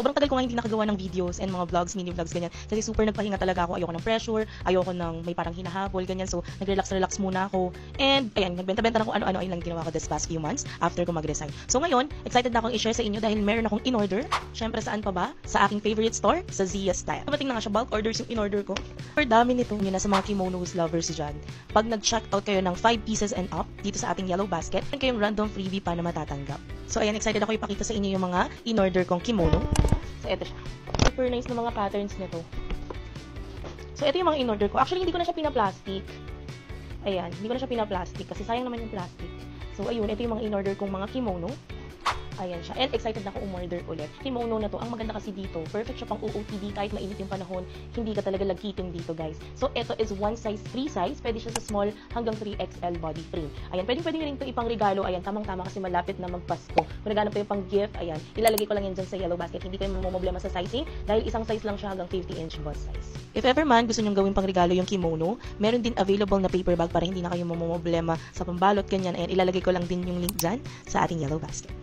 Sobrang tagal ko nga hindi nakagawa ng videos and mga vlogs, mini vlogs, ganyan. Kasi super nagpahinga talaga ako. Ayoko ng pressure, ayoko ng may parang hinahabol, ganyan. So, nag-relax muna ako. And, ayan, nagbenta-benta na kung ano-ano yung lang ginawa ko this past few months after ko mag-resign. So, ngayon, excited na akong i-share sa inyo dahil meron akong in-order. Syempre, saan pa ba? Sa aking favorite store, sa Zia Style. Dumating na nga siya, bulk orders yung in-order ko. Super dami nito. Yun na sa mga kimonos lovers dyan. Pag nag-check out kayo ng 5 pieces and up dito sa ating yellow basket, meron kayong random freebie pa na matatanggap. So, ayan, excited ako ipakita sa inyo yung mga in-order kong kimono. So, eto siya. Super nice na mga patterns nito. So, ito yung mga in-order ko. Actually, hindi ko na siya pina-plastic. Ayan, hindi ko na siya pina-plastic kasi sayang naman yung plastic. So, ayun, ito yung mga in-order kong mga kimono. Ayan siya. And excited na ako umorder ulit. Kimono na to, ang maganda kasi dito, perfect siya pang OOTD kahit mainit yung panahon, hindi ka talaga lagkiting dito, guys. So, ito is 1 size, 3 size. Pwede siya sa small hanggang 3XL body frame. Ayan, pwede rin ito ipang regalo. Ayan, tamang-tama kasi malapit na magpasko. Kung naghanap kayo pang gift, ayan, ilalagay ko lang yan dyan sa yellow basket. Hindi kayo mamumblema sa sizing dahil isang size lang siya hanggang 50-inch bust size. If ever man gusto nyong gawin pang regalo yung kimono, meron din available na paper bag para hindi na kayo mamumblema sa pambalot, ganyan. Ayan, ilalagay ko lang din yung link dyan sa ating yellow basket.